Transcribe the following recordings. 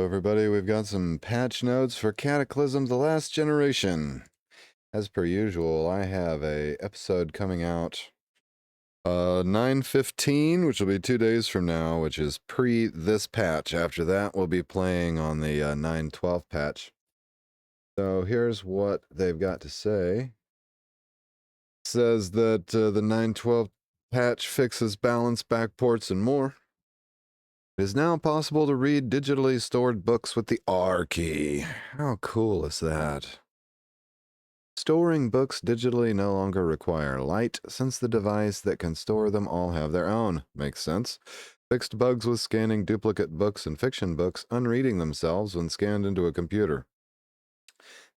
Hello, everybody. We've got some patch notes for Cataclysm: The Last Generation. As per usual, I have a episode coming out 9/15, which will be 2 days from now, which is pre this patch. After that, we'll be playing on the 9/12 patch. So here's what they've got to say. It says that the 9/12 patch fixes balance, backports, and more. It is now possible to read digitally stored books with the R key. How cool is that? Storing books digitally no longer require light, since the device that can store them all have their own. Makes sense. Fixed bugs with scanning duplicate books and fiction books unreading themselves when scanned into a computer.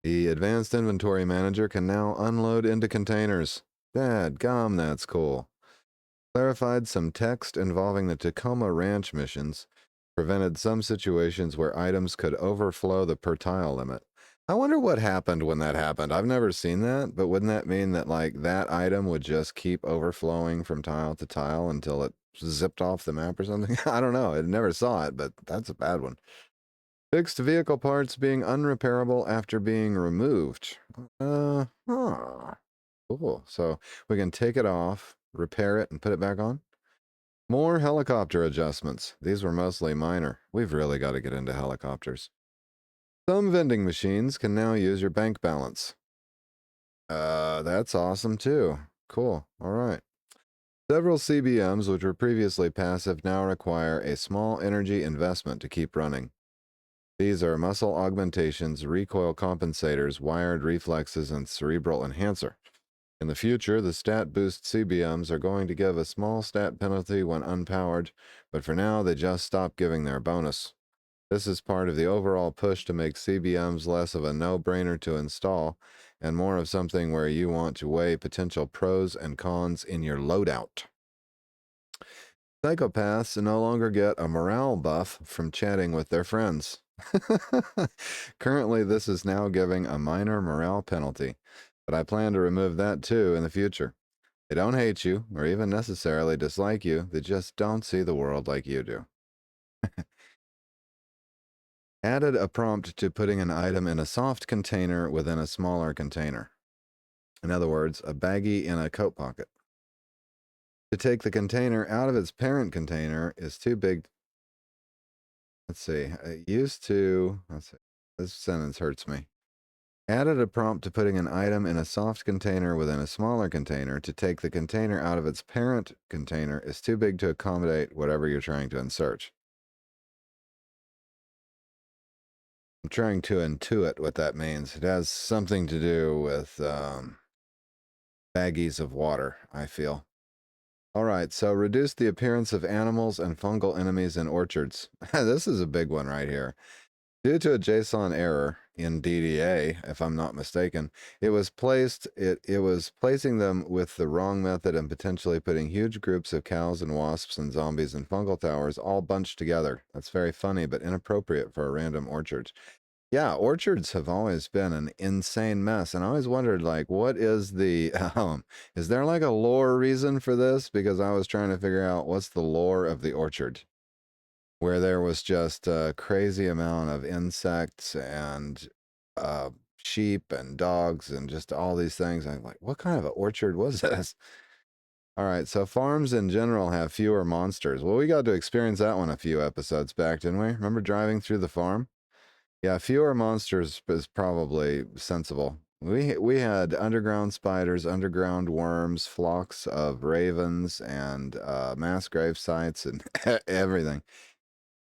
The Advanced Inventory Manager can now unload into containers. Dadgum, that's cool. Clarified some text involving the Tacoma Ranch missions, prevented some situations where items could overflow the per tile limit. I wonder what happened when that happened. I've never seen that, but wouldn't that mean that like that item would just keep overflowing from tile to tile until it zipped off the map or something? I don't know. I never saw it, but that's a bad one. Fixed vehicle parts being unrepairable after being removed. Cool. So we can take it off, repair it, and put it back on. More helicopter adjustments. These were mostly minor. We've really got to get into helicopters. Some vending machines can now use your bank balance. That's awesome too. Cool. All right. Several CBMs, which were previously passive, now require a small energy investment to keep running. These are muscle augmentations, recoil compensators, wired reflexes, and cerebral enhancer. In the future, the stat boost CBMs are going to give a small stat penalty when unpowered, but for now they just stop giving their bonus. This is part of the overall push to make CBMs less of a no-brainer to install, and more of something where you want to weigh potential pros and cons in your loadout. Psychopaths no longer get a morale buff from chatting with their friends. Currently, this is now giving a minor morale penalty, but I plan to remove that too in the future. They don't hate you or even necessarily dislike you, they just don't see the world like you do. Added a prompt to putting an item in a soft container within a smaller container. In other words, a baggie in a coat pocket. To take the container out of its parent container is too big. Let's see. This sentence hurts me. Added a prompt to putting an item in a soft container within a smaller container. To take the container out of its parent container is too big to accommodate whatever you're trying to insert. I'm trying to intuit what that means. It has something to do with baggies of water, I feel. All right, so reduce the appearance of animals and fungal enemies in orchards. This is a big one right here. Due to a JSON error in DDA, if I'm not mistaken, it was placing them with the wrong method and potentially putting huge groups of cows and wasps and zombies and fungal towers all bunched together. That's very funny, but inappropriate for a random orchard. Yeah, orchards have always been an insane mess, and I always wondered, like, what is the, is there like a lore reason for this? Because I was trying to figure out what's the lore of the orchard, where there was just a crazy amount of insects and sheep and dogs and just all these things. I'm like, what kind of an orchard was this? All right, so farms in general have fewer monsters. Well, we got to experience that one a few episodes back, didn't we? Remember driving through the farm? Yeah, fewer monsters is probably sensible. We had underground spiders, underground worms, flocks of ravens, and mass grave sites and everything.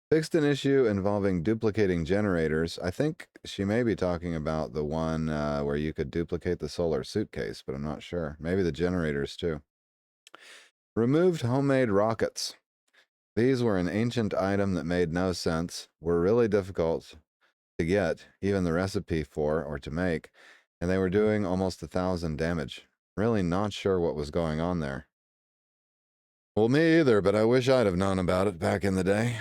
Fixed an issue involving duplicating generators. I think she may be talking about the one where you could duplicate the solar suitcase, but I'm not sure. Maybe the generators too. Removed homemade rockets. These were an ancient item that made no sense, were really difficult to get even the recipe for or to make, and they were doing almost 1,000 damage. Really not sure what was going on there. Well, me either, but I wish I'd have known about it back in the day.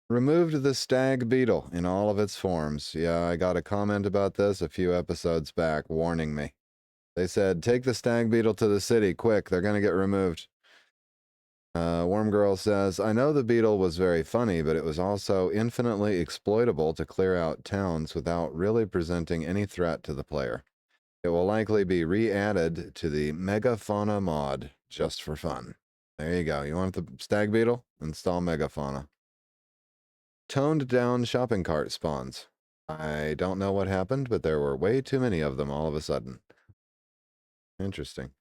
Removed the stag beetle in all of its forms. Yeah, I got a comment about this a few episodes back warning me. They said, take the stag beetle to the city, quick, they're going to get removed. Worm Girl says, I know the beetle was very funny, but it was also infinitely exploitable to clear out towns without really presenting any threat to the player. It will likely be re-added to the Megafauna mod just for fun. There you go. You want the stag beetle? Install Megafauna. Toned down shopping cart spawns. I don't know what happened, but there were way too many of them all of a sudden. Interesting.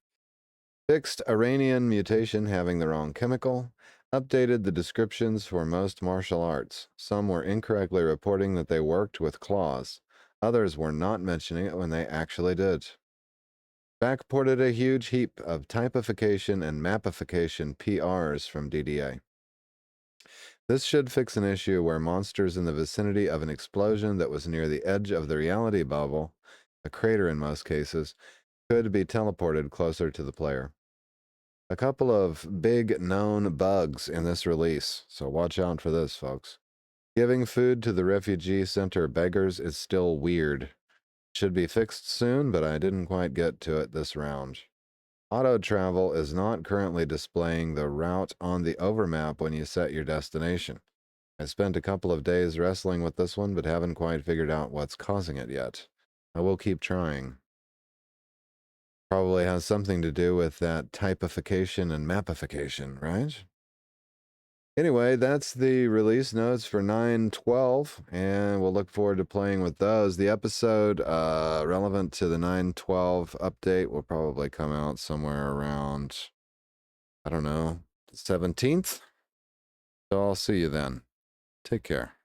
Fixed Iranian mutation having the wrong chemical. Updated the descriptions for most martial arts. Some were incorrectly reporting that they worked with claws. Others were not mentioning it when they actually did. Backported a huge heap of typification and mapification PRs from DDA. This should fix an issue where monsters in the vicinity of an explosion that was near the edge of the reality bubble, a crater in most cases, could be teleported closer to the player. A couple of big known bugs in this release, so watch out for this, folks. Giving food to the refugee center beggars is still weird. Should be fixed soon, but I didn't quite get to it this round. Auto travel is not currently displaying the route on the overmap when you set your destination. I spent a couple of days wrestling with this one, but haven't quite figured out what's causing it yet. I will keep trying. Probably has something to do with that typification and mapification, right? Anyway, that's the release notes for 9/12, and we'll look forward to playing with those. The episode relevant to the 9/12 update will probably come out somewhere around, I don't know, the 17th. So I'll see you then. Take care.